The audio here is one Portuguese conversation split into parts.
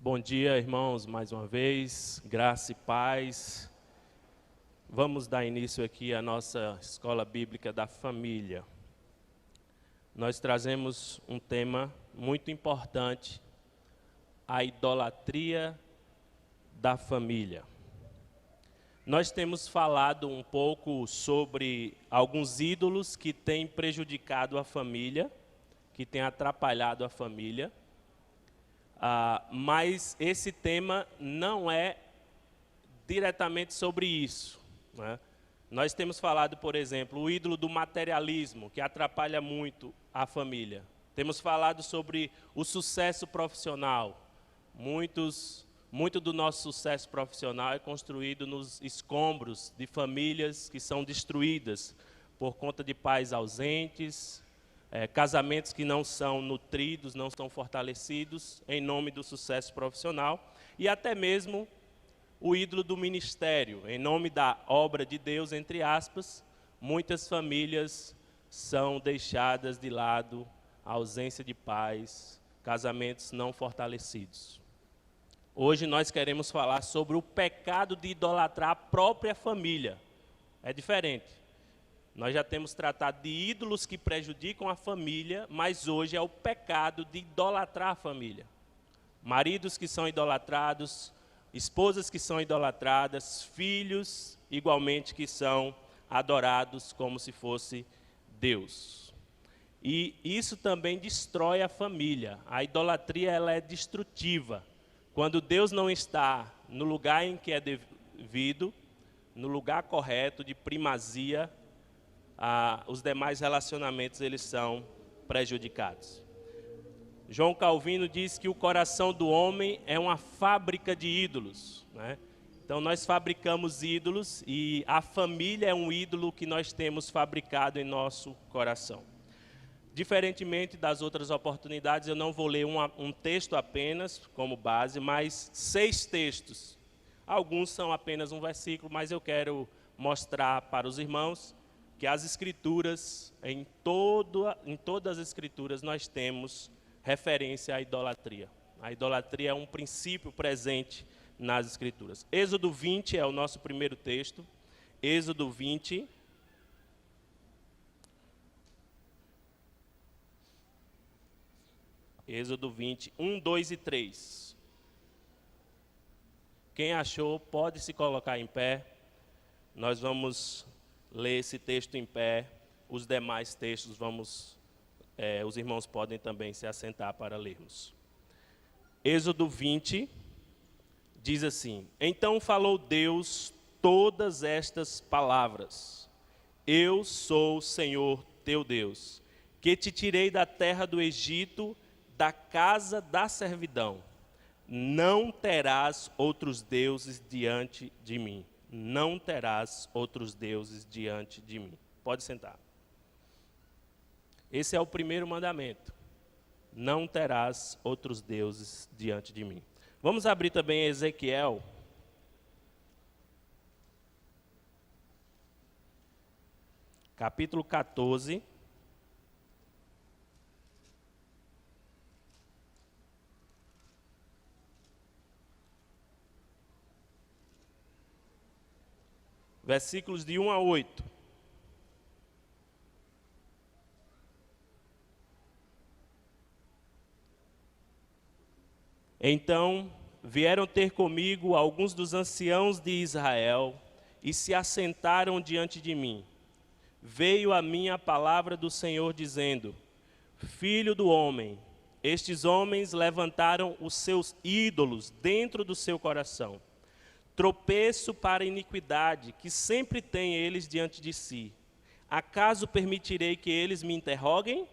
Bom dia, irmãos, mais uma vez, graça e paz. Vamos dar início aqui à nossa escola bíblica da família. Nós trazemos um tema muito importante, a idolatria da família. Nós temos falado um pouco sobre alguns ídolos que têm prejudicado a família, que têm atrapalhado a família. Mas esse tema não é diretamente sobre isso, né? Nós temos falado, por exemplo, o ídolo do materialismo, que atrapalha muito a família. Temos falado sobre o sucesso profissional. Muito do nosso sucesso profissional é construído nos escombros de famílias que são destruídas por conta de pais ausentes, casamentos que não são nutridos, não são fortalecidos em nome do sucesso profissional, e até mesmo o ídolo do ministério, em nome da obra de Deus, entre aspas, muitas famílias são deixadas de lado, a ausência de pais, casamentos não fortalecidos. Hoje nós queremos falar sobre o pecado de idolatrar a própria família. É diferente. Nós já temos tratado de ídolos que prejudicam a família, mas hoje é o pecado de idolatrar a família. Maridos que são idolatrados, esposas que são idolatradas, filhos igualmente que são adorados como se fosse Deus. E isso também destrói a família. A idolatria ela é destrutiva. Quando Deus não está no lugar em que é devido, no lugar correto de primazia, os demais relacionamentos eles são prejudicados. João Calvino diz que o coração do homem é uma fábrica de ídolos, né? Então nós fabricamos ídolos e a família é um ídolo que nós temos fabricado em nosso coração. Diferentemente das outras oportunidades, eu não vou ler um texto apenas como base, mas 6 textos. Alguns são apenas um versículo, mas eu quero mostrar para os irmãos que as Escrituras, em todas as Escrituras, nós temos referência à idolatria. A idolatria é um princípio presente nas Escrituras. Êxodo 20 é o nosso primeiro texto. Êxodo 20. Êxodo 20, 1, 2 e 3. Quem achou, pode se colocar em pé. Nós vamos ler esse texto em pé, os demais textos os irmãos podem também se assentar para lermos. Êxodo 20 diz assim: Então falou Deus todas estas palavras: Eu sou o Senhor teu Deus, que te tirei da terra do Egito, da casa da servidão. Não terás outros deuses diante de mim. Não terás outros deuses diante de mim. Pode sentar. Esse é o primeiro mandamento. Não terás outros deuses diante de mim. Vamos abrir também Ezequiel. Capítulo 14. Versículos de 1 a 8. Então vieram ter comigo alguns dos anciãos de Israel e se assentaram diante de mim. Veio a mim a palavra do Senhor dizendo: Filho do homem, estes homens levantaram os seus ídolos dentro do seu coração. Tropeço para a iniquidade, que sempre têm eles diante de si. Acaso permitirei que eles me interroguem?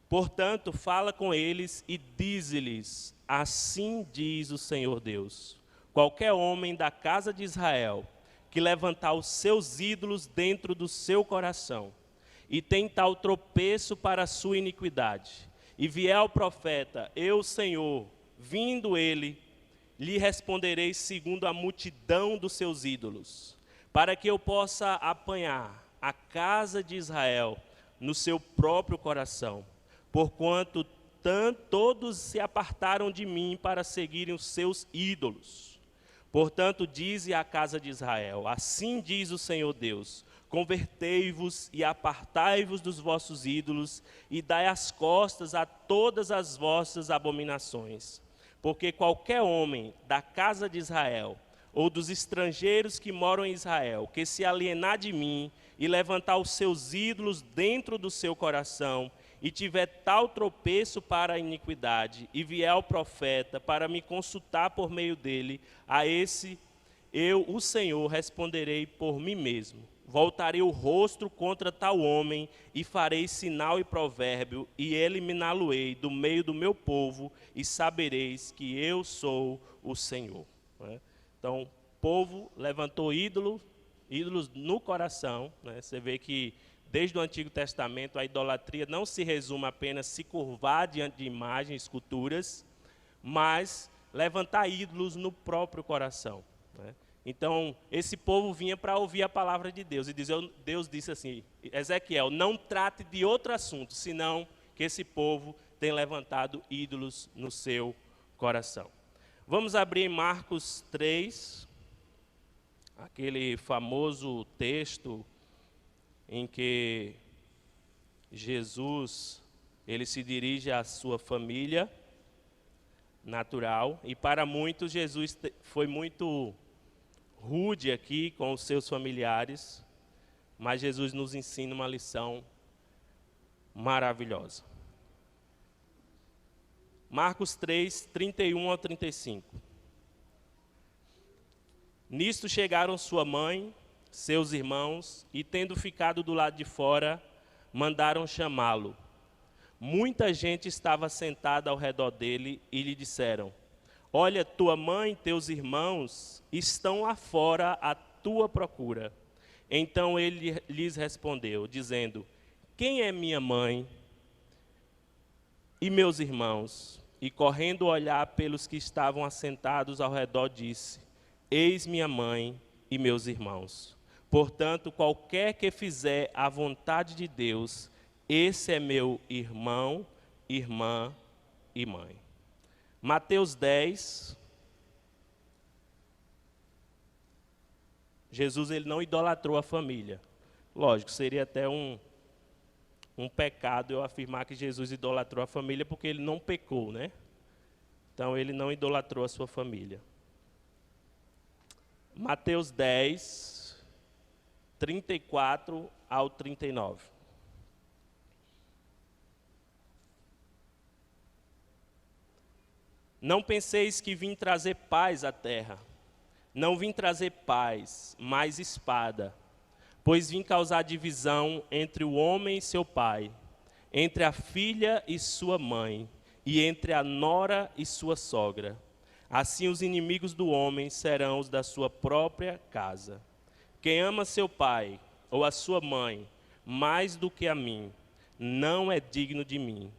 Portanto, fala com eles e dize-lhes: Assim diz o Senhor Deus: Qualquer homem da casa de Israel que levantar os seus ídolos dentro do seu coração e tem tal tropeço para a sua iniquidade, e vier ao profeta: Eu, Senhor, vindo ele, lhe responderei segundo a multidão dos seus ídolos, para que eu possa apanhar a casa de Israel no seu próprio coração, porquanto Portanto, todos se apartaram de mim para seguirem os seus ídolos. Portanto, dize à casa de Israel: assim diz o Senhor Deus: convertei-vos e apartai-vos dos vossos ídolos e dai as costas a todas as vossas abominações. Porque qualquer homem da casa de Israel ou dos estrangeiros que moram em Israel, que se alienar de mim e levantar os seus ídolos dentro do seu coração, e tiver tal tropeço para a iniquidade, e vier ao profeta para me consultar por meio dele, a esse eu, o Senhor, responderei por mim mesmo. Voltarei o rosto contra tal homem, e farei sinal e provérbio, e eliminá-lo-ei do meio do meu povo, e sabereis que eu sou o Senhor. Então, o povo levantou ídolos no coração. Você vê que desde o Antigo Testamento, a idolatria não se resume apenas a se curvar diante de imagens, esculturas, mas levantar ídolos no próprio coração. Então, esse povo vinha para ouvir a palavra de Deus. E Deus disse assim: Ezequiel, não trate de outro assunto, senão que esse povo tem levantado ídolos no seu coração. Vamos abrir Marcos 3, aquele famoso texto em que Jesus ele se dirige à sua família natural, e para muitos Jesus foi muito rude aqui com os seus familiares, mas Jesus nos ensina uma lição maravilhosa. Marcos 3, 31 ao 35. Nisto chegaram sua mãe, seus irmãos, e tendo ficado do lado de fora, mandaram chamá-lo. Muita gente estava sentada ao redor dele e lhe disseram: olha, tua mãe e teus irmãos estão lá fora à tua procura. Então ele lhes respondeu, dizendo: quem é minha mãe e meus irmãos? E correndo olhar pelos que estavam assentados ao redor, disse: eis minha mãe e meus irmãos. Portanto, qualquer que fizer a vontade de Deus, esse é meu irmão, irmã e mãe. Mateus 10. Jesus ele não idolatrou a família. Lógico, seria até um pecado eu afirmar que Jesus idolatrou a família, porque ele não pecou, né? Então, ele não idolatrou a sua família. Mateus 10, 34 ao 39. Não penseis que vim trazer paz à terra. Não vim trazer paz, mas espada. Pois vim causar divisão entre o homem e seu pai, entre a filha e sua mãe, e entre a nora e sua sogra. Assim os inimigos do homem serão os da sua própria casa. Quem ama seu pai ou a sua mãe mais do que a mim, não é digno de mim.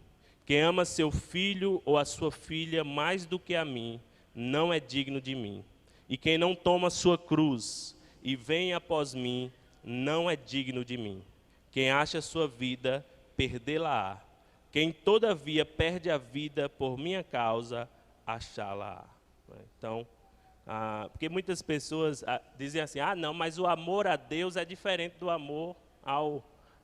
Quem ama seu filho ou a sua filha mais do que a mim, não é digno de mim. E quem não toma sua cruz e vem após mim, não é digno de mim. Quem acha sua vida, perdê-la-á. Quem todavia perde a vida por minha causa, achá-la-á. Então, porque muitas pessoas dizem assim: não, mas o amor a Deus é diferente do amor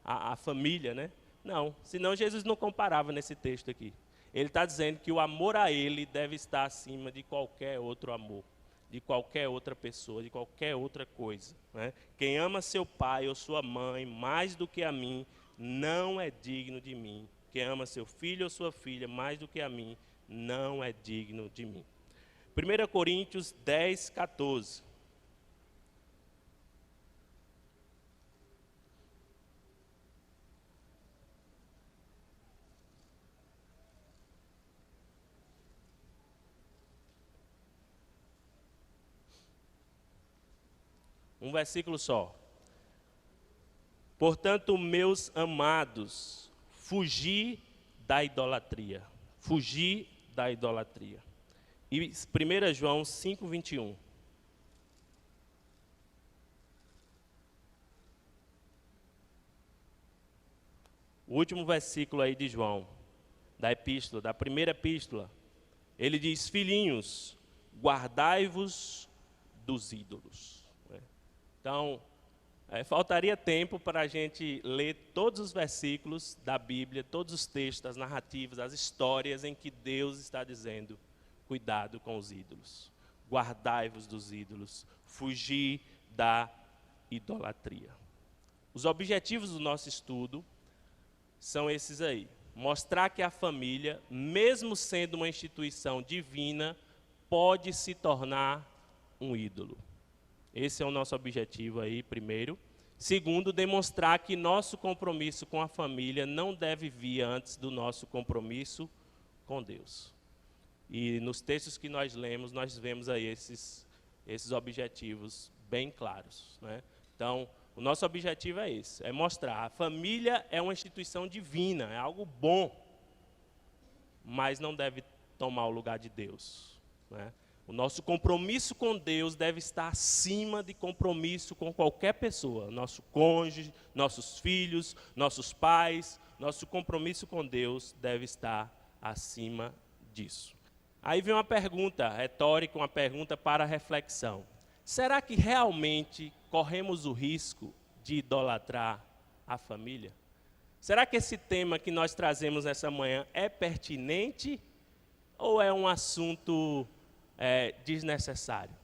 à família, né? Não, senão Jesus não comparava nesse texto aqui. Ele está dizendo que o amor a Ele deve estar acima de qualquer outro amor, de qualquer outra pessoa, de qualquer outra coisa. Né? Quem ama seu pai ou sua mãe mais do que a mim, não é digno de mim. Quem ama seu filho ou sua filha mais do que a mim, não é digno de mim. 1 Coríntios 10, 14. Um versículo só. Portanto, meus amados, fugi da idolatria. Fugi da idolatria. E 1 João 5, 21. O último versículo aí de João. da epístola, da primeira epístola. Ele diz: filhinhos, guardai-vos dos ídolos. Então, faltaria tempo para a gente ler todos os versículos da Bíblia, todos os textos, as narrativas, as histórias em que Deus está dizendo: cuidado com os ídolos, guardai-vos dos ídolos, fugi da idolatria. Os objetivos do nosso estudo são esses aí: mostrar que a família, mesmo sendo uma instituição divina, pode se tornar um ídolo. Esse é o nosso objetivo aí, primeiro. Segundo, demonstrar que nosso compromisso com a família não deve vir antes do nosso compromisso com Deus. E nos textos que nós lemos, nós vemos aí esses objetivos bem claros, né? Então, o nosso objetivo é esse, é mostrar: a família é uma instituição divina, é algo bom, mas não deve tomar o lugar de Deus, né? O nosso compromisso com Deus deve estar acima de compromisso com qualquer pessoa. Nosso cônjuge, nossos filhos, nossos pais. Nosso compromisso com Deus deve estar acima disso. Aí vem uma pergunta retórica, uma pergunta para reflexão. Será que realmente corremos o risco de idolatrar a família? Será que esse tema que nós trazemos essa manhã é pertinente ou é um assunto desnecessário?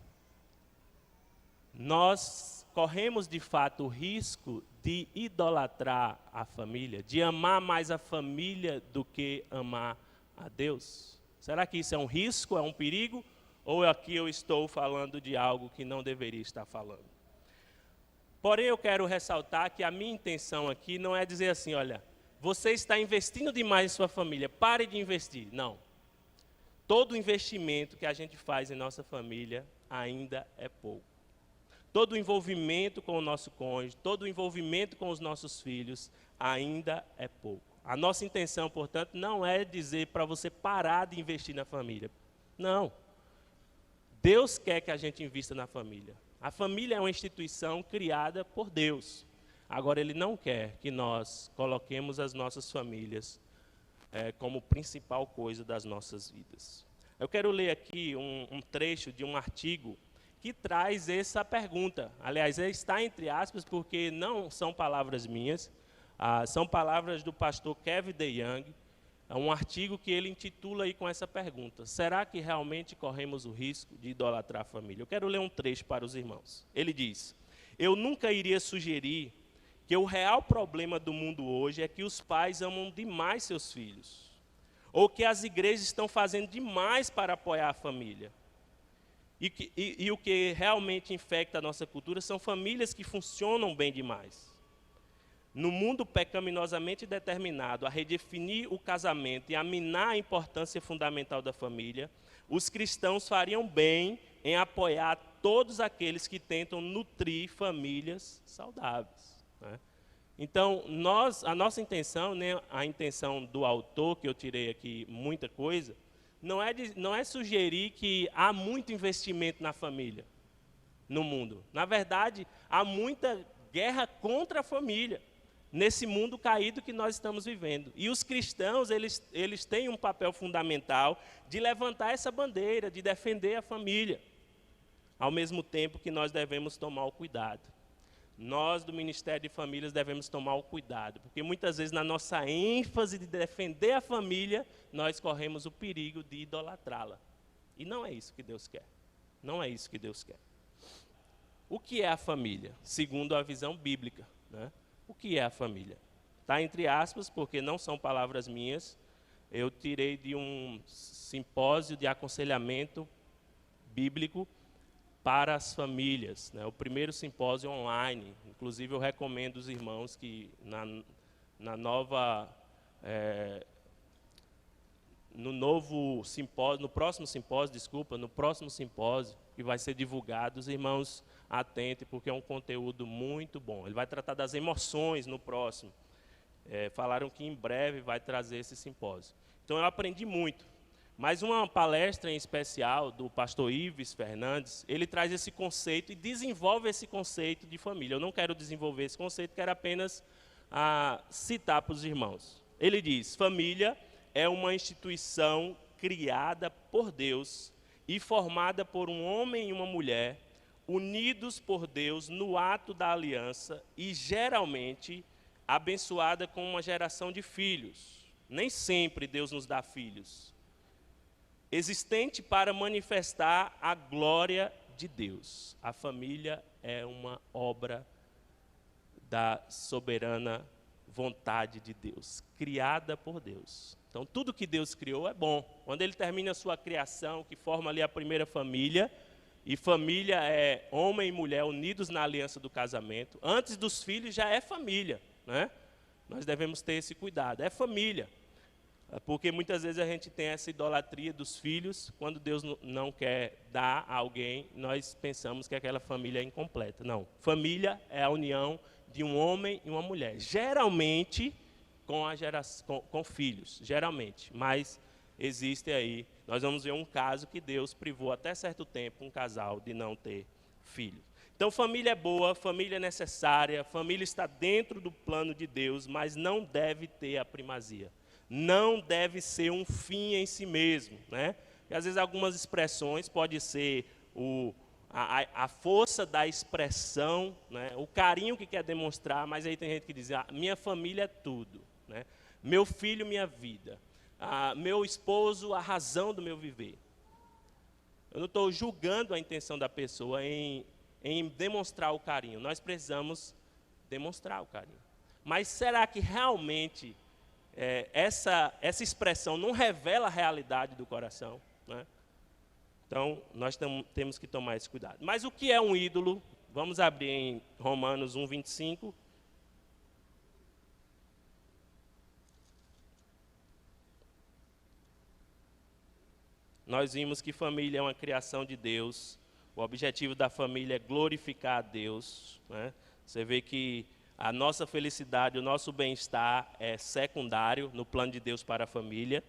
Nós corremos de fato o risco de idolatrar a família, de amar mais a família do que amar a Deus? Será que isso é um risco, é um perigo? Ou aqui eu estou falando de algo que não deveria estar falando? Porém, eu quero ressaltar que a minha intenção aqui não é dizer assim: olha, você está investindo demais em sua família, pare de investir. Não. Todo investimento que a gente faz em nossa família ainda é pouco. Todo o envolvimento com o nosso cônjuge, todo o envolvimento com os nossos filhos ainda é pouco. A nossa intenção, portanto, não é dizer para você parar de investir na família. Não. Deus quer que a gente invista na família. A família é uma instituição criada por Deus. Agora, Ele não quer que nós coloquemos as nossas famílias como principal coisa das nossas vidas. Eu quero ler aqui um trecho de um artigo que traz essa pergunta. Aliás, está entre aspas, porque não são palavras minhas, são palavras do pastor Kevin DeYoung. É um artigo que ele intitula aí com essa pergunta: será que realmente corremos o risco de idolatrar a família? Eu quero ler um trecho para os irmãos. Ele diz: eu nunca iria sugerir que o real problema do mundo hoje é que os pais amam demais seus filhos, ou que as igrejas estão fazendo demais para apoiar a família. E o que realmente infecta a nossa cultura são famílias que funcionam bem demais. No mundo pecaminosamente determinado a redefinir o casamento e a minar a importância fundamental da família, os cristãos fariam bem em apoiar todos aqueles que tentam nutrir famílias saudáveis, né? Então, a nossa intenção, né, a intenção do autor, que eu tirei aqui muita coisa, não é sugerir que há muito investimento na família, no mundo. Na verdade, há muita guerra contra a família, nesse mundo caído que nós estamos vivendo. E os cristãos, eles têm um papel fundamental de levantar essa bandeira, de defender a família, ao mesmo tempo que nós devemos tomar o cuidado. Nós, do Ministério de Famílias, devemos tomar o cuidado, porque muitas vezes, na nossa ênfase de defender a família, nós corremos o perigo de idolatrá-la. E não é isso que Deus quer. Não é isso que Deus quer. O que é a família, segundo a visão bíblica, né? O que é a família? Está entre aspas, porque não são palavras minhas. Eu tirei de um simpósio de aconselhamento bíblico para as famílias, né? O primeiro simpósio online. Inclusive, eu recomendo os irmãos que no próximo simpósio, que vai ser divulgado, os irmãos atentem, porque é um conteúdo muito bom. Ele vai tratar das emoções no próximo. Falaram que em breve vai trazer esse simpósio. Então, eu aprendi muito. Mas uma palestra em especial do pastor Ives Fernandes, ele traz esse conceito e desenvolve esse conceito de família. Eu não quero desenvolver esse conceito, quero apenas citar para os irmãos. Ele diz: família é uma instituição criada por Deus e formada por um homem e uma mulher, unidos por Deus no ato da aliança e geralmente abençoada com uma geração de filhos. Nem sempre Deus nos dá filhos. Existente para manifestar a glória de Deus. A família é uma obra da soberana vontade de Deus, criada por Deus. Então, tudo que Deus criou é bom. Quando Ele termina a sua criação, que forma ali a primeira família, e família é homem e mulher unidos na aliança do casamento, antes dos filhos já é família, né? Nós devemos ter esse cuidado, é família. Porque muitas vezes a gente tem essa idolatria dos filhos, quando Deus não quer dar a alguém, nós pensamos que aquela família é incompleta. Não, família é a união de um homem e uma mulher, geralmente com filhos, geralmente, mas existe aí, nós vamos ver um caso que Deus privou até certo tempo um casal de não ter filhos. Então família é boa, família é necessária, família está dentro do plano de Deus, mas não deve ter a primazia. Não deve ser um fim em si mesmo, né? E às vezes algumas expressões pode ser a força da expressão, né? O carinho que quer demonstrar, mas aí tem gente que diz, minha família é tudo, né? Meu filho, minha vida, meu esposo, a razão do meu viver. Eu não estou julgando a intenção da pessoa em demonstrar o carinho, nós precisamos demonstrar o carinho. Mas será que realmente essa expressão não revela a realidade do coração, né? Então, nós temos que tomar esse cuidado. Mas o que é um ídolo? Vamos abrir em Romanos 1, 25. Nós vimos que família é uma criação de Deus. O objetivo da família é glorificar a Deus, né? Você vê que a nossa felicidade, o nosso bem-estar é secundário no plano de Deus para a família,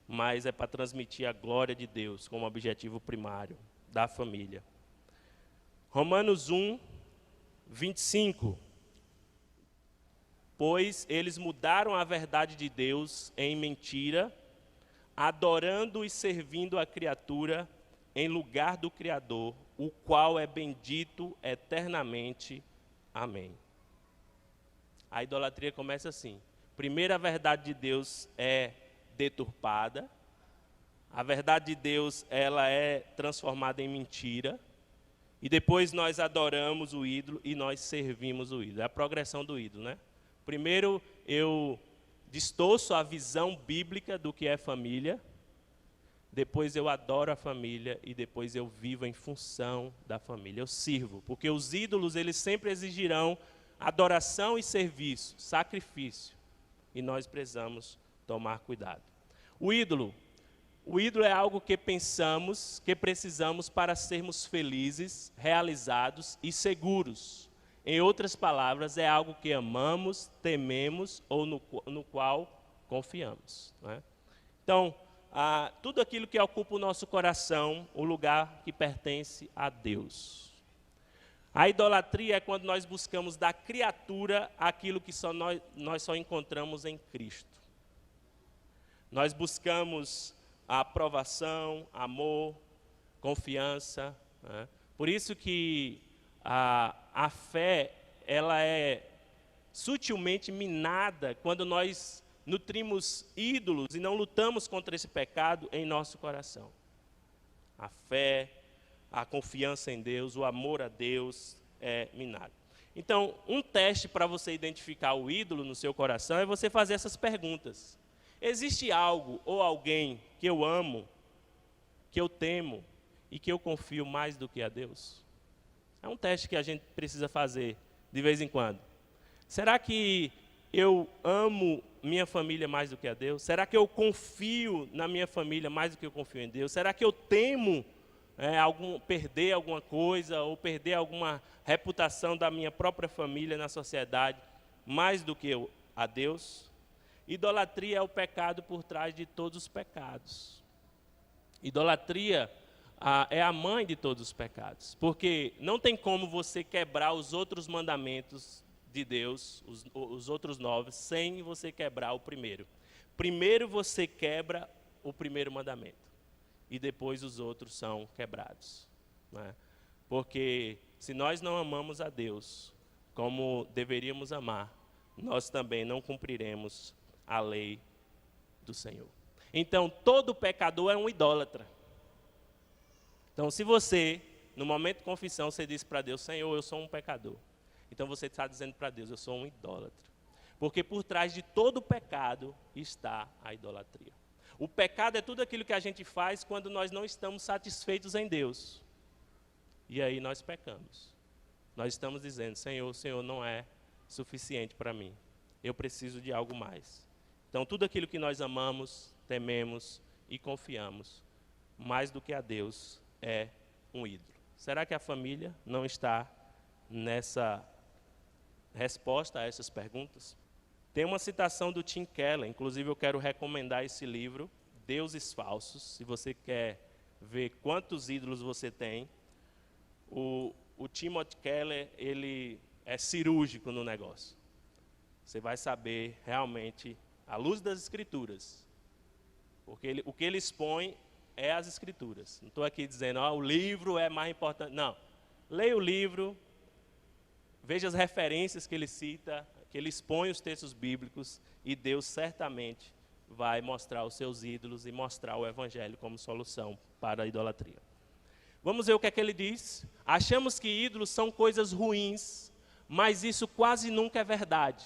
mas é para transmitir a glória de Deus como objetivo primário da família. Romanos 1, 25. Pois eles mudaram a verdade de Deus em mentira, adorando e servindo a criatura em lugar do Criador, o qual é bendito eternamente. Amém. A idolatria começa assim. Primeiro, a verdade de Deus é deturpada. A verdade de Deus, ela é transformada em mentira. E depois nós adoramos o ídolo e nós servimos o ídolo. É a progressão do ídolo, né? Primeiro, eu distorço a visão bíblica do que é família. Depois eu adoro a família e depois eu vivo em função da família. Eu sirvo, porque os ídolos, eles sempre exigirão adoração e serviço, sacrifício. E nós precisamos tomar cuidado. O ídolo é algo que pensamos, que precisamos para sermos felizes, realizados e seguros. Em outras palavras, é algo que amamos, tememos ou no qual confiamos, né? Então, tudo aquilo que ocupa o nosso coração, o lugar que pertence a Deus. A idolatria é quando nós buscamos da criatura aquilo que nós só encontramos em Cristo. Nós buscamos a aprovação, amor, confiança, né? Por isso que a fé, ela é sutilmente minada quando nós nutrimos ídolos e não lutamos contra esse pecado em nosso coração. A fé, a confiança em Deus, o amor a Deus é minado. Então, um teste para você identificar o ídolo no seu coração é você fazer essas perguntas. Existe algo ou alguém que eu amo, que eu temo e que eu confio mais do que a Deus? É um teste que a gente precisa fazer de vez em quando. Será que eu amo minha família mais do que a Deus? Será que eu confio na minha família mais do que eu confio em Deus? Será que eu temo perder alguma coisa ou perder alguma reputação da minha própria família na sociedade mais do que a Deus? Idolatria é o pecado por trás de todos os pecados. Idolatria é a mãe de todos os pecados, porque não tem como você quebrar os outros mandamentos de Deus, os outros 9, sem você quebrar o primeiro. primeiro você quebra o primeiro mandamento e depois os outros são quebrados, né? Porque se nós não amamos a Deus como deveríamos amar, nós também não cumpriremos a lei do Senhor. Então, todo pecador é um idólatra. Então, se você, no momento de confissão, você diz para Deus, Senhor, eu sou um pecador. Então, você está dizendo para Deus, eu sou um idólatra. Porque por trás de todo pecado está a idolatria. O pecado é tudo aquilo que a gente faz quando nós não estamos satisfeitos em Deus. E aí nós pecamos. Nós estamos dizendo, Senhor, o Senhor não é suficiente para mim. Eu preciso de algo mais. Então, tudo aquilo que nós amamos, tememos e confiamos, mais do que a Deus, é um ídolo. Será que a família não está nessa resposta a essas perguntas? Tem uma citação do Tim Keller, inclusive eu quero recomendar esse livro, Deuses Falsos. Se você quer ver quantos ídolos você tem, o Timothy Keller, ele é cirúrgico no negócio. Você vai saber realmente, à luz das Escrituras, porque o que ele expõe é as Escrituras. Não estou aqui dizendo, o livro é mais importante. Não. Leia o livro, veja as referências que ele cita, que ele expõe os textos bíblicos, e Deus certamente vai mostrar os seus ídolos e mostrar o Evangelho como solução para a idolatria. Vamos ver o que é que ele diz. Achamos que ídolos são coisas ruins, mas isso quase nunca é verdade.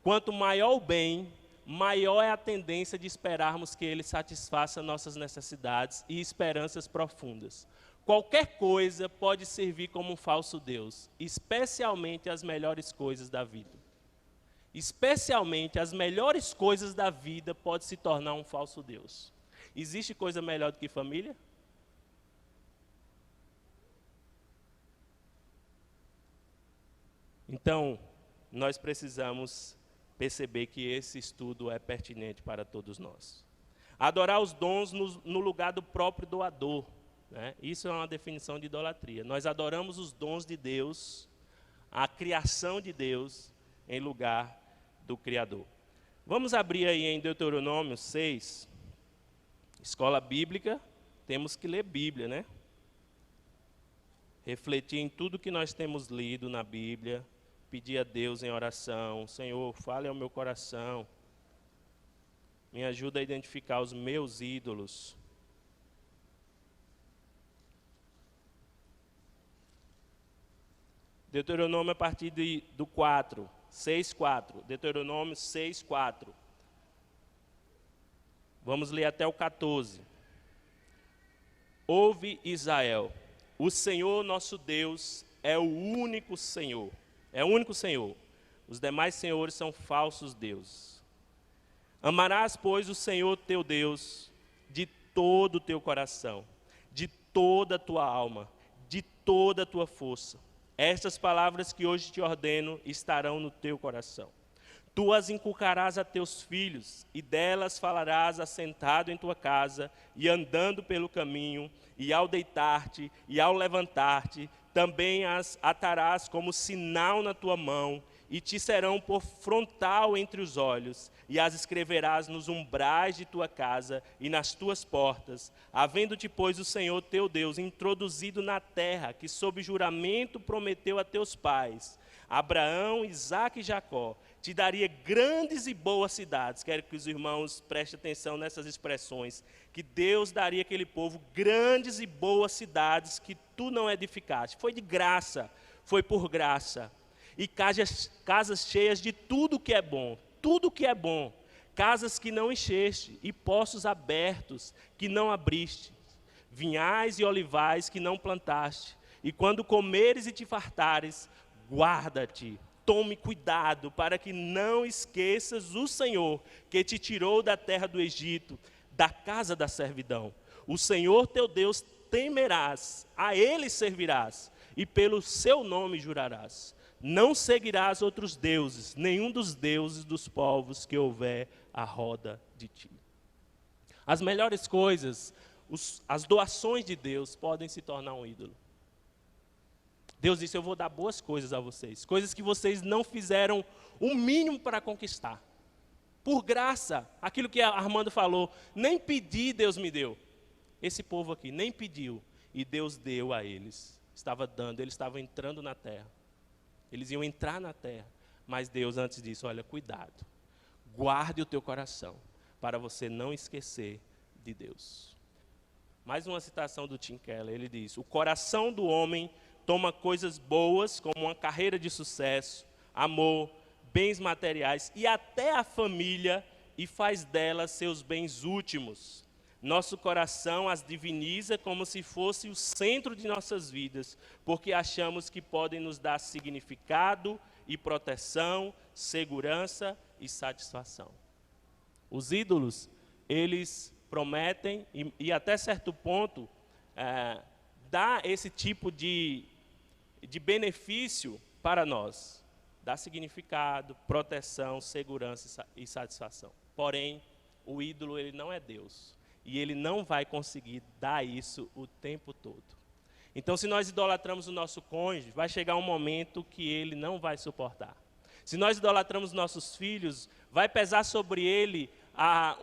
Quanto maior o bem, maior é a tendência de esperarmos que ele satisfaça nossas necessidades e esperanças profundas. Qualquer coisa pode servir como um falso Deus, especialmente as melhores coisas da vida. Especialmente as melhores coisas da vida podem se tornar um falso Deus. Existe coisa melhor do que família? Então, nós precisamos perceber que esse estudo é pertinente para todos nós. Adorar os dons no lugar do próprio doador, né? Isso é uma definição de idolatria. Nós adoramos os dons de Deus, a criação de Deus, em lugar do Criador. Vamos abrir aí em Deuteronômio 6, escola bíblica, temos que ler Bíblia, né? Refletir em tudo que nós temos lido na Bíblia, pedir a Deus em oração, Senhor, fale ao meu coração, me ajuda a identificar os meus ídolos. Deuteronômio a partir do 4, 6:4. Deuteronômio 6:4. Vamos ler até o 14. Ouve, Israel, o Senhor nosso Deus é o único Senhor. É o único Senhor. Os demais senhores são falsos deuses. Amarás, pois, o Senhor teu Deus de todo o teu coração, de toda a tua alma, de toda a tua força. Estas palavras que hoje te ordeno estarão no teu coração. Tu as inculcarás a teus filhos, e delas falarás assentado em tua casa, e andando pelo caminho, e ao deitar-te, e ao levantar-te, também as atarás como sinal na tua mão, e te serão por frontal entre os olhos, e as escreverás nos umbrais de tua casa e nas tuas portas, havendo-te, pois, o Senhor teu Deus introduzido na terra, que sob juramento prometeu a teus pais, Abraão, Isaque e Jacó, te daria grandes e boas cidades. Quero que os irmãos prestem atenção nessas expressões, que Deus daria àquele povo grandes e boas cidades que tu não edificaste. Foi de graça, foi por graça. E casas cheias de tudo que é bom, casas que não encheste, e poços abertos que não abriste, vinhais e olivais que não plantaste. E quando comeres e te fartares, guarda-te, tome cuidado para que não esqueças o Senhor que te tirou da terra do Egito, da casa da servidão. O Senhor teu Deus temerás, a Ele servirás, e pelo seu nome jurarás. Não seguirás outros deuses, nenhum dos deuses dos povos que houver à roda de ti. As melhores coisas, as doações de Deus podem se tornar um ídolo. Deus disse, eu vou dar boas coisas a vocês, coisas que vocês não fizeram o mínimo para conquistar. Por graça, aquilo que a Armando falou, nem pedi, Deus me deu. Esse povo aqui nem pediu, e Deus deu a eles. Estava dando, eles estavam entrando na terra. Eles iam entrar na terra. Mas Deus antes disso, olha, cuidado. Guarde o teu coração, para você não esquecer de Deus. Mais uma citação do Tim Keller, ele diz: o coração do homem toma coisas boas, como uma carreira de sucesso, amor, bens materiais e até a família, e faz delas seus bens últimos. Nosso coração as diviniza como se fosse o centro de nossas vidas, porque achamos que podem nos dar significado e proteção, segurança e satisfação. Os ídolos, eles prometem, e até certo ponto, dá esse tipo de benefício para nós. Dá significado, proteção, segurança e satisfação. Porém, o ídolo, ele não é Deus. E ele não vai conseguir dar isso o tempo todo. Então, se nós idolatramos o nosso cônjuge, vai chegar um momento que ele não vai suportar. Se nós idolatramos nossos filhos, vai pesar sobre ele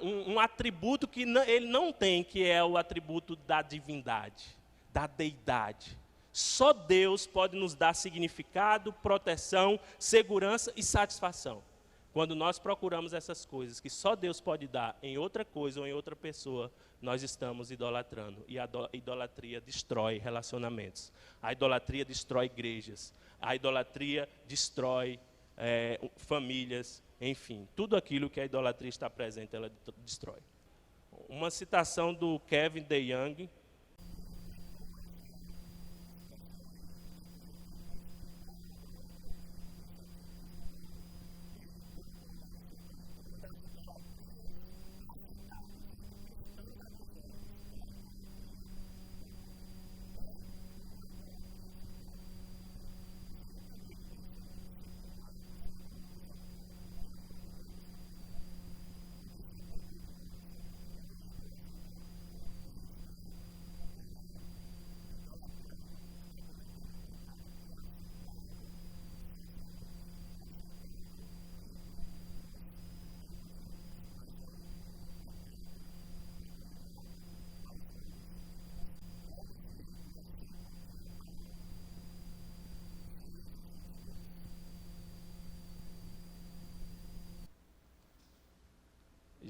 um atributo que ele não tem, que é o atributo da divindade, da deidade. Só Deus pode nos dar significado, proteção, segurança e satisfação. Quando nós procuramos essas coisas que só Deus pode dar em outra coisa ou em outra pessoa, nós estamos idolatrando. E a idolatria destrói relacionamentos. A idolatria destrói igrejas. A idolatria destrói famílias. Enfim, tudo aquilo que a idolatria está presente, ela destrói. Uma citação do Kevin DeYoung.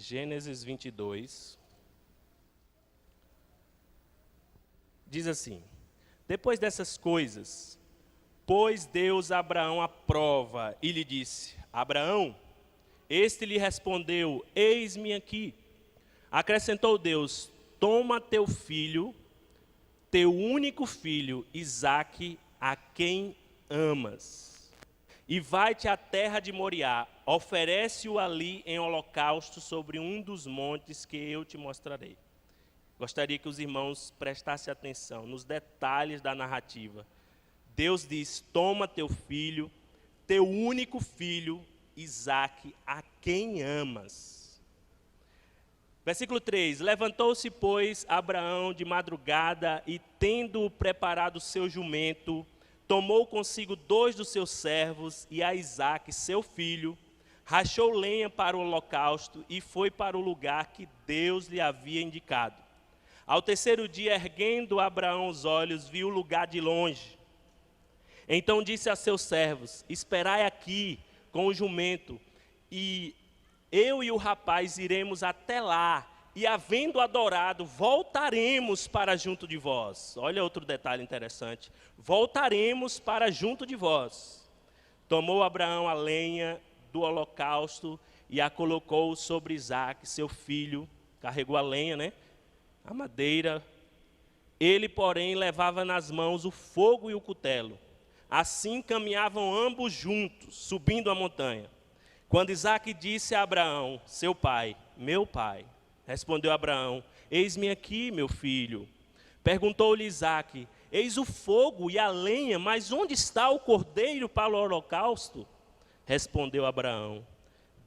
Gênesis 22, diz assim: depois dessas coisas, pôs Deus a Abraão à prova e lhe disse: Abraão, este lhe respondeu: eis-me aqui. Acrescentou Deus: toma teu filho, teu único filho, Isaque, a quem amas, e vai-te à terra de Moriá, oferece-o ali em holocausto sobre um dos montes que eu te mostrarei. Gostaria que os irmãos prestassem atenção nos detalhes da narrativa. Deus diz: toma teu filho, teu único filho, Isaque, a quem amas. Versículo 3: levantou-se, pois, Abraão de madrugada e, tendo preparado seu jumento, tomou consigo 2 dos seus servos e a Isaque, seu filho, rachou lenha para o holocausto e foi para o lugar que Deus lhe havia indicado. Ao terceiro dia, erguendo Abraão os olhos, viu o lugar de longe. Então disse a seus servos: esperai aqui com o jumento, e eu e o rapaz iremos até lá, e havendo adorado, voltaremos para junto de vós. Olha outro detalhe interessante. Voltaremos para junto de vós. Tomou Abraão a lenha do holocausto e a colocou sobre Isaque, seu filho. Carregou a lenha, né? A madeira. Ele, porém, levava nas mãos o fogo e o cutelo. Assim caminhavam ambos juntos, subindo a montanha. Quando Isaque disse a Abraão, seu pai: meu pai. Respondeu Abraão: eis-me aqui, meu filho. Perguntou-lhe Isaque: eis o fogo e a lenha, mas onde está o cordeiro para o holocausto? Respondeu Abraão: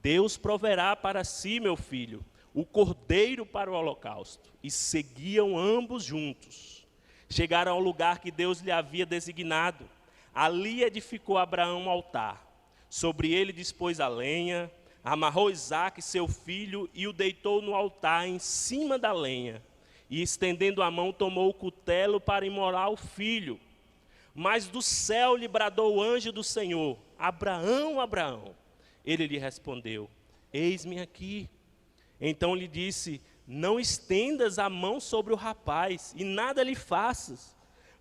Deus proverá para si, meu filho, o cordeiro para o holocausto. E seguiam ambos juntos. Chegaram ao lugar que Deus lhe havia designado. Ali edificou Abraão um altar. Sobre ele dispôs a lenha, amarrou Isaque, seu filho, e o deitou no altar em cima da lenha. E estendendo a mão, tomou o cutelo para imolar o filho. Mas do céu lhe bradou o anjo do Senhor: Abraão, Abraão. Ele lhe respondeu: Eis-me aqui. Então lhe disse: Não estendas a mão sobre o rapaz, e nada lhe faças,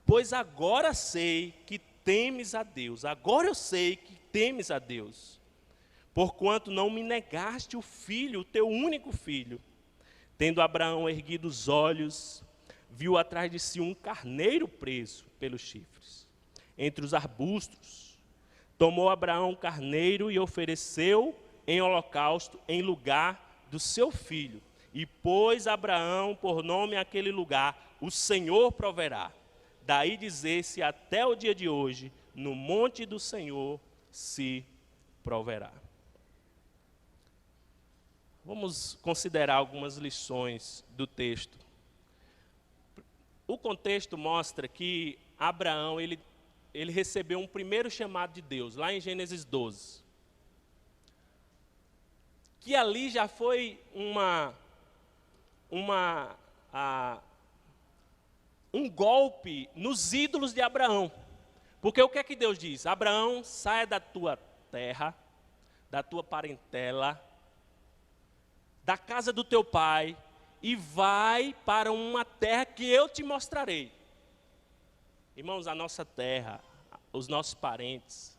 pois agora sei que temes a Deus. Agora eu sei que temes a Deus, porquanto não me negaste o filho, o teu único filho. Tendo Abraão erguido os olhos, viu atrás de si um carneiro preso pelos chifres, entre os arbustos. Tomou Abraão o carneiro e ofereceu em holocausto em lugar do seu filho. E pôs Abraão por nome àquele lugar: O Senhor proverá. Daí dizer-se até o dia de hoje: No monte do Senhor se proverá. Vamos considerar algumas lições do texto. O contexto mostra que Abraão, ele recebeu um primeiro chamado de Deus, lá em Gênesis 12. Que ali já foi um golpe nos ídolos de Abraão. Porque o que é que Deus diz? Abraão, saia da tua terra, da tua parentela, da casa do teu pai, e vai para uma terra que eu te mostrarei. Irmãos, a nossa terra, os nossos parentes,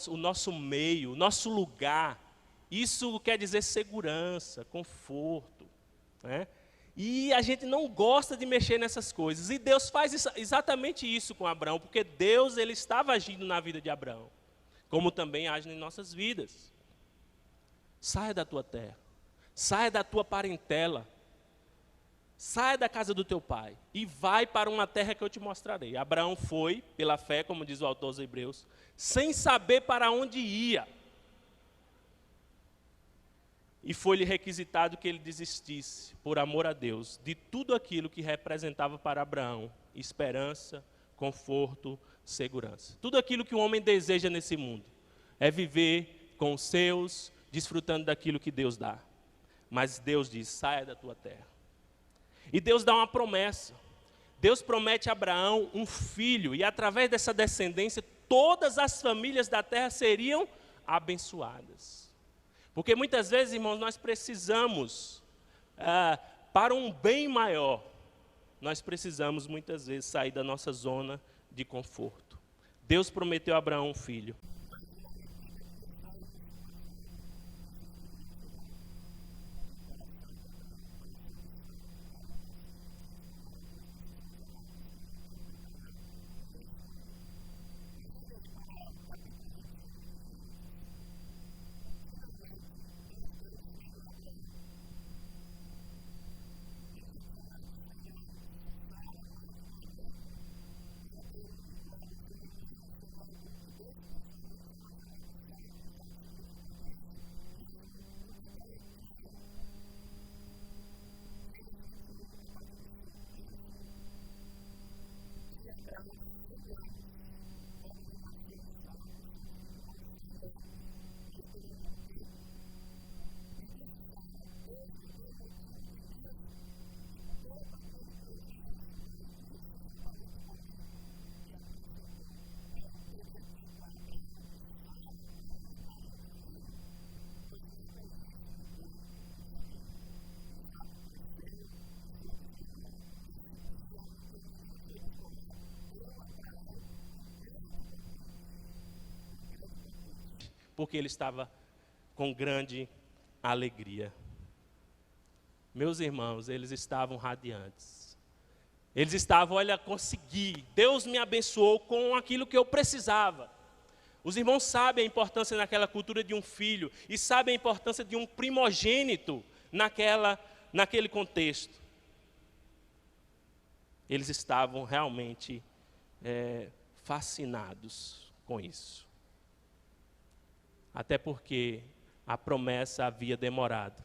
o nosso meio, o nosso lugar, isso quer dizer segurança, conforto, né? E a gente não gosta de mexer nessas coisas. E Deus faz exatamente isso com Abraão, porque Deus, ele estava agindo na vida de Abraão, como também age em nossas vidas. Saia da tua terra, saia da tua parentela, saia da casa do teu pai e vai para uma terra que eu te mostrarei. Abraão foi, pela fé, como diz o autor aos Hebreus, sem saber para onde ia. E foi-lhe requisitado que ele desistisse, por amor a Deus, de tudo aquilo que representava para Abraão esperança, conforto, segurança. Tudo aquilo que o homem deseja nesse mundo é viver com os seus, desfrutando daquilo que Deus dá. Mas Deus diz: saia da tua terra. E Deus dá uma promessa. Deus promete a Abraão um filho, e através dessa descendência, todas as famílias da terra seriam abençoadas. Porque muitas vezes, irmãos, nós precisamos, para um bem maior, nós precisamos muitas vezes sair da nossa zona de conforto. Deus prometeu a Abraão um filho. Porque ele estava com grande alegria. Meus irmãos, eles estavam radiantes. Eles estavam: olha, consegui. Deus me abençoou com aquilo que eu precisava. Os irmãos sabem a importância naquela cultura de um filho, e sabem a importância de um primogênito naquele contexto. Eles estavam realmente fascinados com isso. Até porque a promessa havia demorado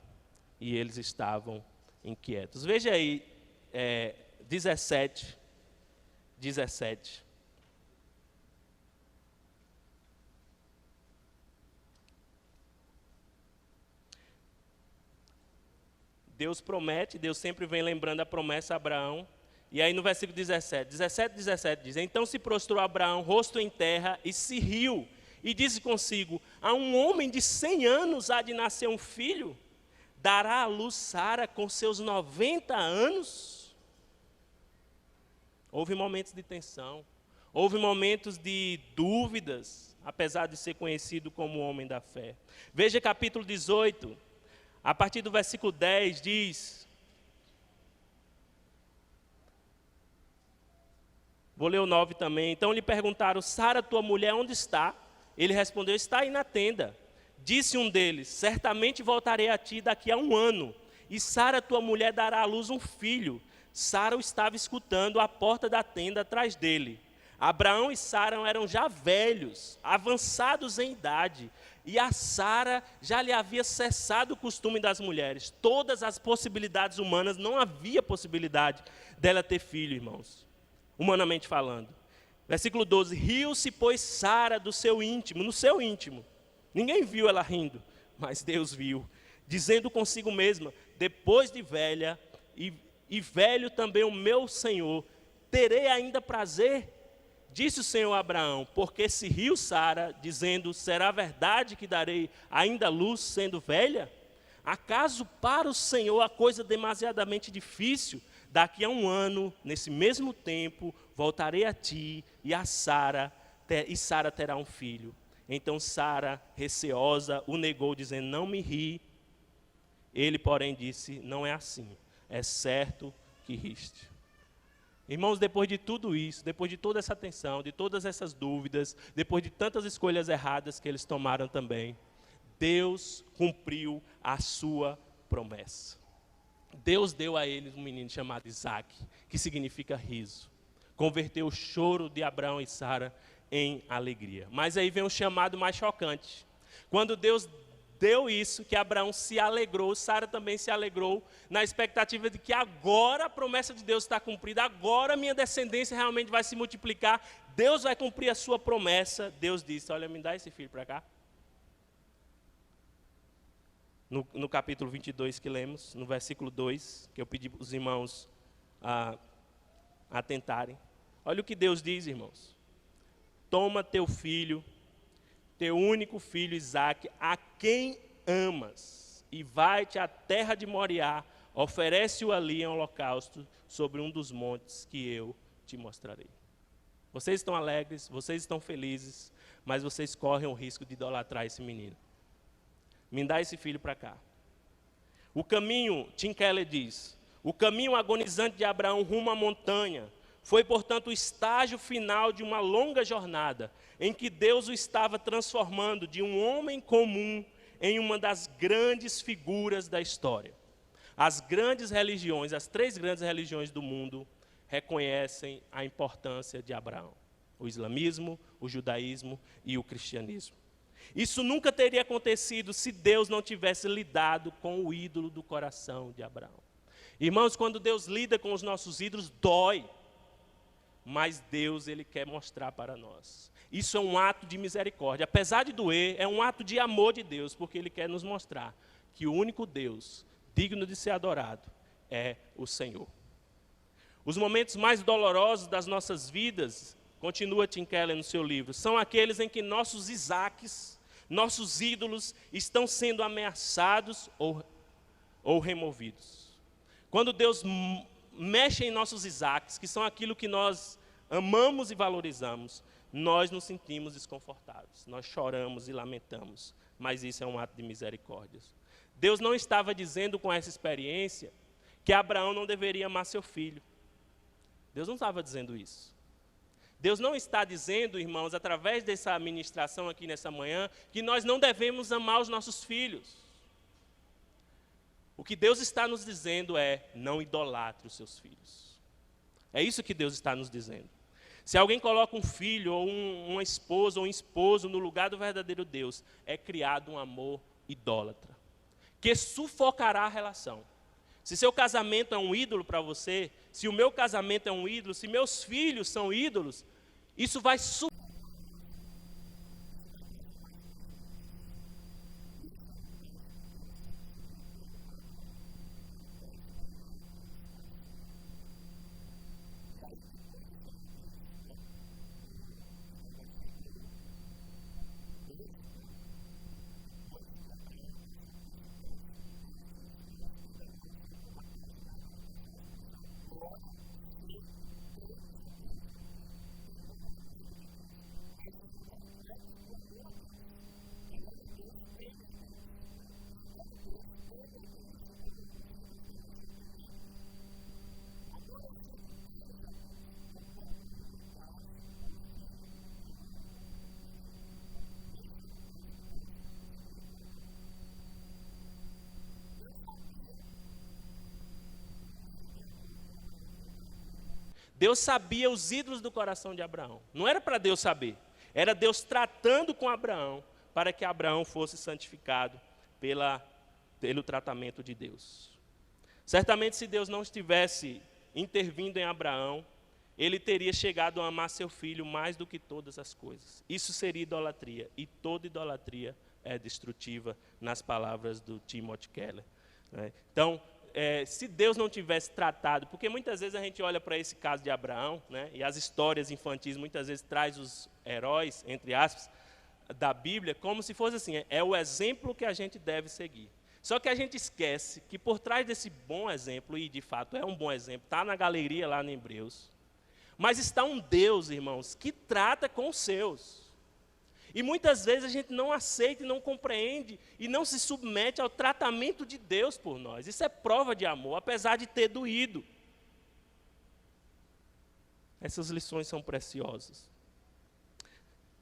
e eles estavam inquietos. Veja aí, 17. Deus promete, Deus sempre vem lembrando a promessa a Abraão. E aí no versículo 17 diz: então se prostrou Abraão, rosto em terra, e se riu, e disse consigo: a um homem de 100 anos há de nascer um filho? Dará à luz Sara com seus 90 anos? Houve momentos de tensão, houve momentos de dúvidas, apesar de ser conhecido como homem da fé. Veja capítulo 18, a partir do versículo 10 diz... Vou ler o 9 também. Então lhe perguntaram: Sara, tua mulher, onde está? Ele respondeu: está aí na tenda. Disse um deles: certamente voltarei a ti daqui a 1 ano, e Sara, tua mulher, dará à luz um filho. Sara o estava escutando à porta da tenda atrás dele. Abraão e Sara eram já velhos, avançados em idade, e a Sara já lhe havia cessado o costume das mulheres. Todas as possibilidades humanas, não havia possibilidade dela ter filho, irmãos, humanamente falando. Versículo 12: riu-se, pois, Sara do seu íntimo, no seu íntimo. Ninguém viu ela rindo, mas Deus viu, dizendo consigo mesma: depois de velha, e velho também o meu Senhor, terei ainda prazer? Disse o Senhor a Abraão: porque se riu Sara, dizendo: será verdade que darei ainda luz sendo velha? Acaso para o Senhor a coisa demasiadamente difícil? Daqui a 1 ano, nesse mesmo tempo, voltarei a ti e Sara terá um filho. Então Sara, receosa, o negou, dizendo: não me ri. Ele, porém, disse: não é assim, é certo que riste. Irmãos, depois de tudo isso, depois de toda essa tensão, de todas essas dúvidas, depois de tantas escolhas erradas que eles tomaram também, Deus cumpriu a sua promessa. Deus deu a eles um menino chamado Isaac, que significa riso. Converteu o choro de Abraão e Sara em alegria. Mas aí vem um chamado mais chocante. Quando Deus deu isso, que Abraão se alegrou, Sara também se alegrou, na expectativa de que agora a promessa de Deus está cumprida, agora minha descendência realmente vai se multiplicar, Deus vai cumprir a sua promessa. Deus disse: olha, me dá esse filho para cá. No capítulo 22 que lemos, no versículo 2, que eu pedi para os irmãos atentarem. Olha o que Deus diz, irmãos: toma teu filho, teu único filho Isaque, a quem amas, e vai-te à terra de Moriá, oferece-o ali em holocausto sobre um dos montes que eu te mostrarei. Vocês estão alegres, vocês estão felizes, mas vocês correm o risco de idolatrar esse menino. Me dá esse filho para cá. O caminho, Tim Keller diz, o caminho agonizante de Abraão rumo à montanha foi, portanto, o estágio final de uma longa jornada, em que Deus o estava transformando de um homem comum em uma das grandes figuras da história. As grandes religiões, as 3 grandes religiões do mundo, reconhecem a importância de Abraão: o islamismo, o judaísmo e o cristianismo. Isso nunca teria acontecido se Deus não tivesse lidado com o ídolo do coração de Abraão. Irmãos, quando Deus lida com os nossos ídolos, dói. Mas Deus, Ele quer mostrar para nós. Isso é um ato de misericórdia. Apesar de doer, é um ato de amor de Deus, porque Ele quer nos mostrar que o único Deus digno de ser adorado é o Senhor. Os momentos mais dolorosos das nossas vidas, continua Tim Keller no seu livro, são aqueles em que nossos Isaques, nossos ídolos, estão sendo ameaçados ou removidos. Quando Deus mexe em nossos Isaques, que são aquilo que nós amamos e valorizamos, nós nos sentimos desconfortáveis, nós choramos e lamentamos, mas isso é um ato de misericórdia. Deus não estava dizendo com essa experiência que Abraão não deveria amar seu filho. Deus não estava dizendo isso. Deus não está dizendo, irmãos, através dessa ministração aqui nessa manhã, que nós não devemos amar os nossos filhos. O que Deus está nos dizendo é: não idolatre os seus filhos. É isso que Deus está nos dizendo. Se alguém coloca um filho, ou uma esposa, ou um esposo no lugar do verdadeiro Deus, é criado um amor idólatra, que sufocará a relação. Se seu casamento é um ídolo para você, se o meu casamento é um ídolo, se meus filhos são ídolos, isso vai Deus sabia os ídolos do coração de Abraão. Não era para Deus saber. Era Deus tratando com Abraão para que Abraão fosse santificado pelo tratamento de Deus. Certamente, se Deus não estivesse intervindo em Abraão, ele teria chegado a amar seu filho mais do que todas as coisas. Isso seria idolatria. E toda idolatria é destrutiva, nas palavras do Timothy Keller. Então, se Deus não tivesse tratado, porque muitas vezes a gente olha para esse caso de Abraão, né, e as histórias infantis muitas vezes traz os heróis, entre aspas, da Bíblia, como se fosse assim, é o exemplo que a gente deve seguir. Só que a gente esquece que por trás desse bom exemplo, e de fato é um bom exemplo, está na galeria lá no Hebreus, mas está um Deus, irmãos, que trata com os seus. E muitas vezes a gente não aceita e não compreende e não se submete ao tratamento de Deus por nós. Isso é prova de amor, apesar de ter doído. Essas lições são preciosas.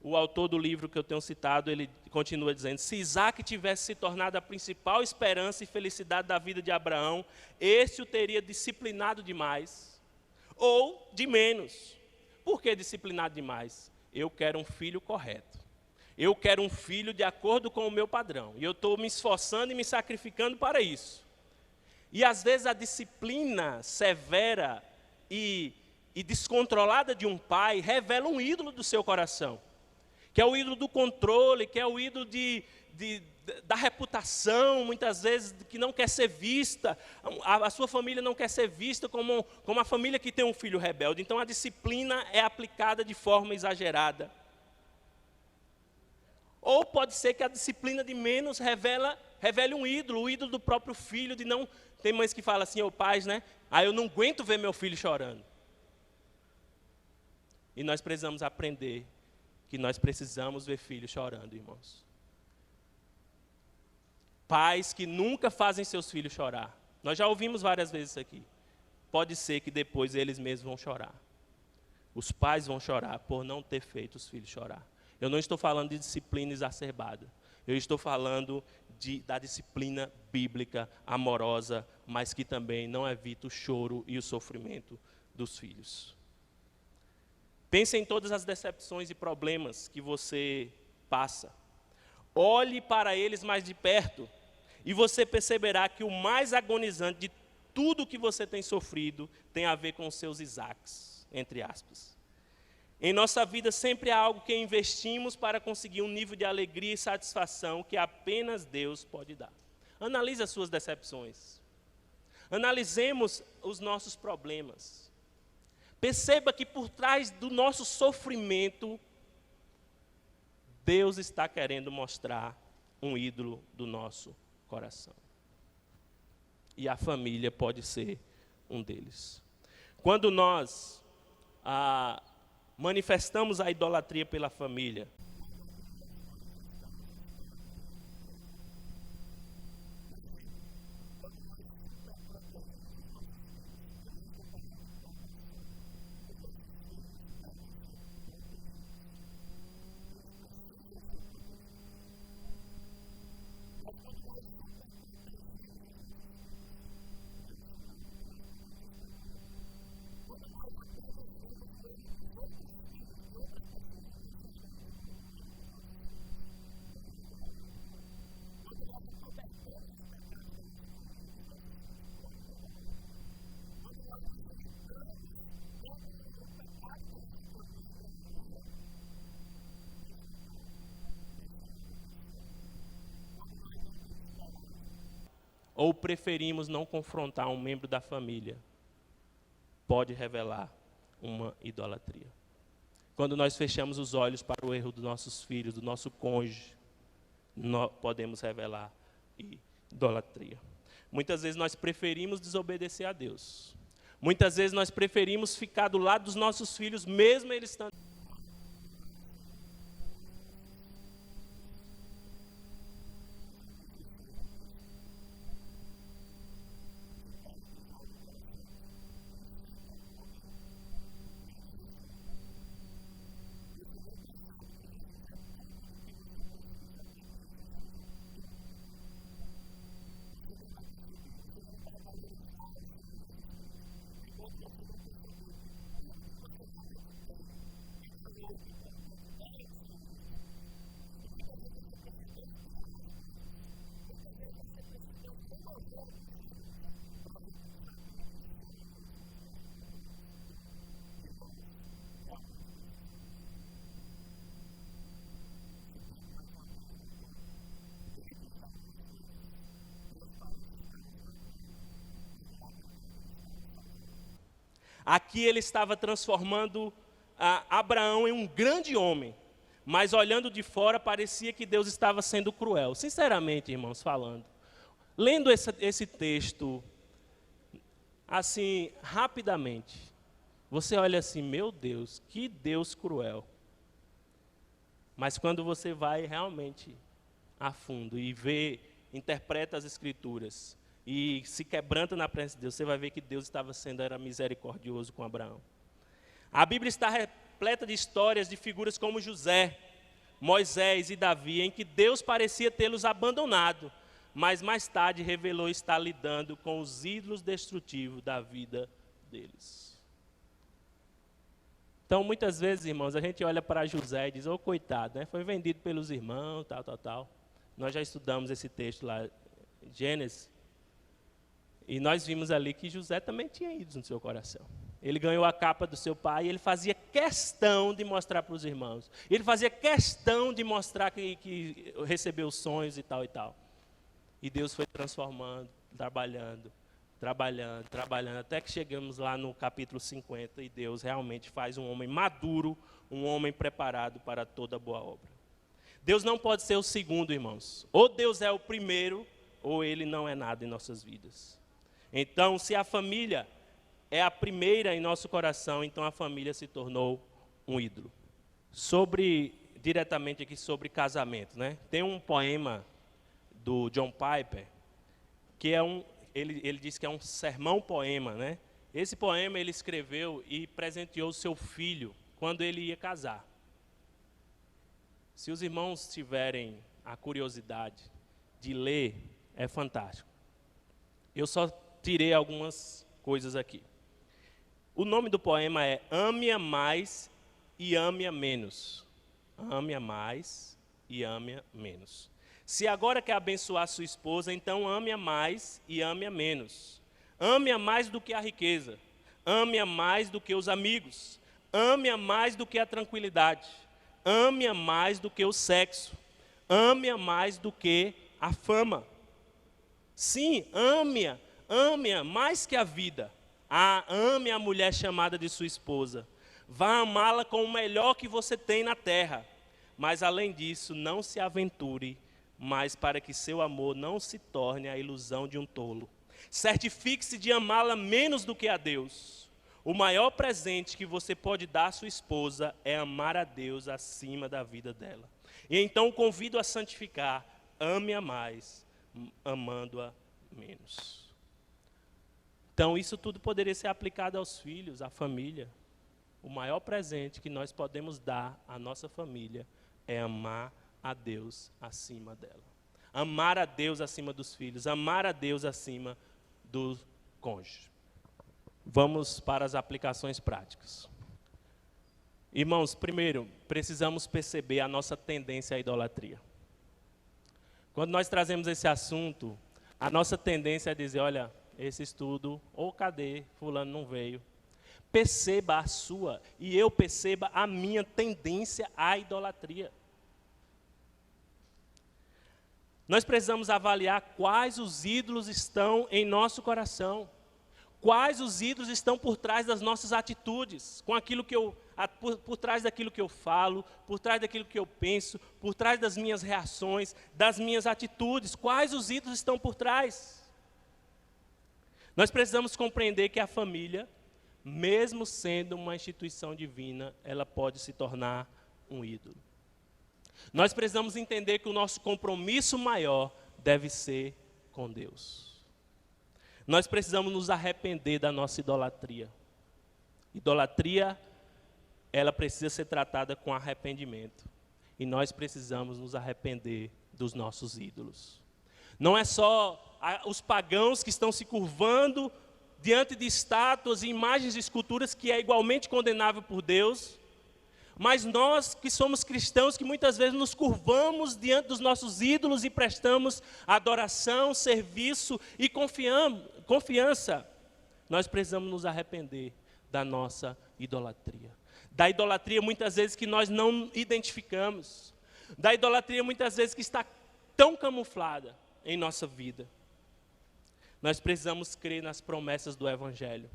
O autor do livro que eu tenho citado, ele continua dizendo: se Isaac tivesse se tornado a principal esperança e felicidade da vida de Abraão, esse o teria disciplinado demais, ou de menos. Por que disciplinado demais? Eu quero um filho correto. Eu quero um filho de acordo com o meu padrão. E eu estou me esforçando e me sacrificando para isso. E às vezes a disciplina severa e descontrolada de um pai revela um ídolo do seu coração. Que é o ídolo do controle, que é o ídolo da reputação, muitas vezes, que não quer ser vista. A sua família não quer ser vista como a família que tem um filho rebelde. Então a disciplina é aplicada de forma exagerada. Ou pode ser que a disciplina de menos revele um ídolo, o ídolo do próprio filho, de não... Tem mães que falam assim, ou pais, né? Eu não aguento ver meu filho chorando. E nós precisamos aprender que nós precisamos ver filhos chorando, irmãos. Pais que nunca fazem seus filhos chorar. Nós já ouvimos várias vezes isso aqui. Pode ser que depois eles mesmos vão chorar. Os pais vão chorar por não ter feito os filhos chorar. Eu não estou falando de disciplina exacerbada. Eu estou falando da disciplina bíblica, amorosa, mas que também não evita o choro e o sofrimento dos filhos. Pense em todas as decepções e problemas que você passa. Olhe para eles mais de perto e você perceberá que o mais agonizante de tudo que você tem sofrido tem a ver com os seus Isaques, entre aspas. Em nossa vida sempre há algo que investimos para conseguir um nível de alegria e satisfação que apenas Deus pode dar. Analise as suas decepções. Analisemos os nossos problemas. Perceba que por trás do nosso sofrimento, Deus está querendo mostrar um ídolo do nosso coração. E a família pode ser um deles. Quando nós manifestamos a idolatria pela família, ou preferimos não confrontar um membro da família, pode revelar uma idolatria. Quando nós fechamos os olhos para o erro dos nossos filhos, do nosso cônjuge, nós podemos revelar idolatria. Muitas vezes nós preferimos desobedecer a Deus. Muitas vezes nós preferimos ficar do lado dos nossos filhos, mesmo eles estando... Aqui ele estava transformando Abraão em um grande homem, mas olhando de fora parecia que Deus estava sendo cruel. Sinceramente, irmãos, falando, lendo esse texto, assim, rapidamente, você olha assim, meu Deus, que Deus cruel. Mas quando você vai realmente a fundo e vê, interpreta as Escrituras, e se quebranta na presença de Deus, você vai ver que Deus era misericordioso com Abraão. A Bíblia está repleta de histórias de figuras como José, Moisés e Davi, em que Deus parecia tê-los abandonado, mas mais tarde revelou estar lidando com os ídolos destrutivos da vida deles. Então, muitas vezes, irmãos, a gente olha para José e diz, oh, coitado, né? Foi vendido pelos irmãos, tal. Nós já estudamos esse texto lá, Gênesis. E nós vimos ali que José também tinha ídolos no seu coração. Ele ganhou a capa do seu pai e ele fazia questão de mostrar para os irmãos. Ele fazia questão de mostrar que recebeu sonhos e tal. E Deus foi transformando, trabalhando, até que chegamos lá no capítulo 50 e Deus realmente faz um homem maduro, um homem preparado para toda boa obra. Deus não pode ser o segundo, irmãos. Ou Deus é o primeiro, ou Ele não é nada em nossas vidas. Então, se a família é a primeira em nosso coração, então a família se tornou um ídolo. Diretamente aqui sobre casamento, né? Tem um poema do John Piper, que ele diz que é um sermão-poema, né? Esse poema ele escreveu e presenteou seu filho quando ele ia casar. Se os irmãos tiverem a curiosidade de ler, é fantástico. Eu só tirei algumas coisas aqui. O nome do poema é Ame-a mais e ame-a menos. Ame-a mais e ame-a menos. Se agora quer abençoar sua esposa, então ame-a mais e ame-a menos. Ame-a mais do que a riqueza. Ame-a mais do que os amigos. Ame-a mais do que a tranquilidade. Ame-a mais do que o sexo. Ame-a mais do que a fama. Sim, ame-a mais que a vida. Ame a mulher chamada de sua esposa. Vá amá-la com o melhor que você tem na terra. Mas, além disso, não se aventure, mas para que seu amor não se torne a ilusão de um tolo. Certifique-se de amá-la menos do que a Deus. O maior presente que você pode dar à sua esposa é amar a Deus acima da vida dela. E então convido a santificar, ame-a mais, amando-a menos. Então, isso tudo poderia ser aplicado aos filhos, à família. O maior presente que nós podemos dar à nossa família é amar a Deus acima dela. Amar a Deus acima dos filhos, amar a Deus acima do cônjuge. Vamos para as aplicações práticas. Irmãos, primeiro, precisamos perceber a nossa tendência à idolatria. Quando nós trazemos esse assunto, a nossa tendência é dizer, olha, esse estudo, ou cadê, fulano não veio. Perceba a sua e eu perceba a minha tendência à idolatria. Nós precisamos avaliar quais os ídolos estão em nosso coração. Quais os ídolos estão por trás das nossas atitudes, com aquilo que por trás daquilo que eu falo, por trás daquilo que eu penso, por trás das minhas reações, das minhas atitudes. Quais os ídolos estão por trás? Nós precisamos compreender que a família, mesmo sendo uma instituição divina, ela pode se tornar um ídolo. Nós precisamos entender que o nosso compromisso maior deve ser com Deus. Nós precisamos nos arrepender da nossa idolatria. Idolatria, ela precisa ser tratada com arrependimento. E nós precisamos nos arrepender dos nossos ídolos. Não é só os pagãos que estão se curvando diante de estátuas, imagens e esculturas, que é igualmente condenável por Deus, mas nós que somos cristãos, que muitas vezes nos curvamos diante dos nossos ídolos e prestamos adoração, serviço e confiança, nós precisamos nos arrepender da nossa idolatria. Da idolatria muitas vezes que nós não identificamos, da idolatria muitas vezes que está tão camuflada em nossa vida. Nós precisamos crer nas promessas do Evangelho.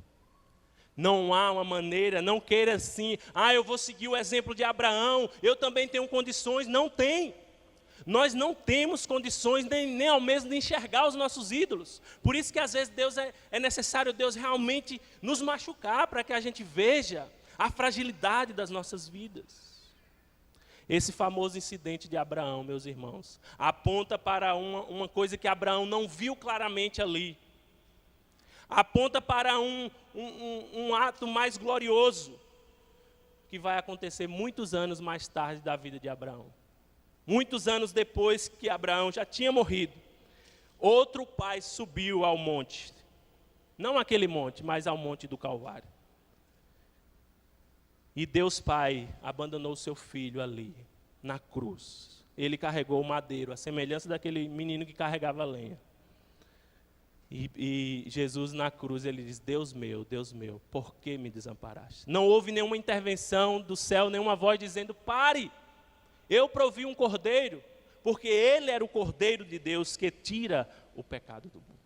Não há uma maneira, não queira assim, eu vou seguir o exemplo de Abraão, eu também tenho condições. Não tem. Nós não temos condições nem ao mesmo de enxergar os nossos ídolos. Por isso que às vezes é necessário Deus realmente nos machucar, para que a gente veja a fragilidade das nossas vidas. Esse famoso incidente de Abraão, meus irmãos, aponta para uma coisa que Abraão não viu claramente ali. Aponta para um ato mais glorioso, que vai acontecer muitos anos mais tarde da vida de Abraão. Muitos anos depois que Abraão já tinha morrido, outro pai subiu ao monte. Não aquele monte, mas ao monte do Calvário. E Deus Pai abandonou o seu filho ali, na cruz. Ele carregou o madeiro, a semelhança daquele menino que carregava lenha. E Jesus na cruz, ele diz: Deus meu, por que me desamparaste? Não houve nenhuma intervenção do céu, nenhuma voz dizendo: pare, eu provi um cordeiro, porque ele era o cordeiro de Deus que tira o pecado do mundo.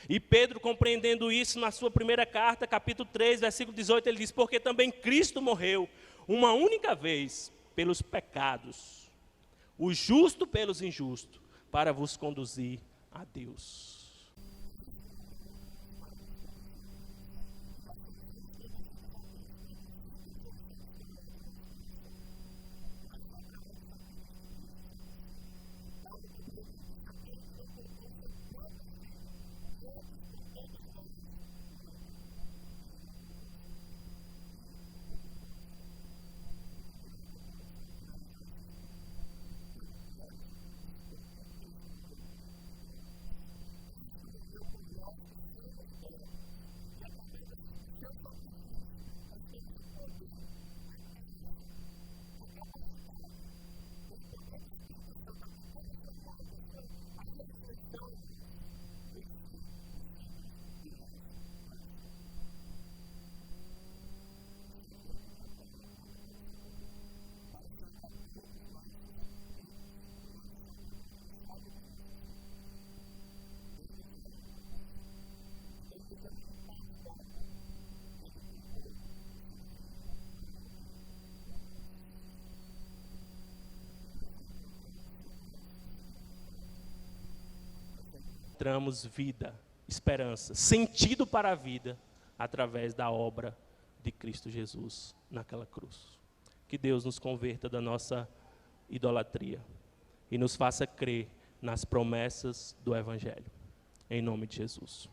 E Pedro, compreendendo isso, na sua primeira carta, capítulo 3, versículo 18, ele diz: porque também Cristo morreu uma única vez pelos pecados, o justo pelos injustos, para vos conduzir a Deus. Encontramos vida, esperança, sentido para a vida, através da obra de Cristo Jesus naquela cruz. Que Deus nos converta da nossa idolatria e nos faça crer nas promessas do Evangelho. Em nome de Jesus.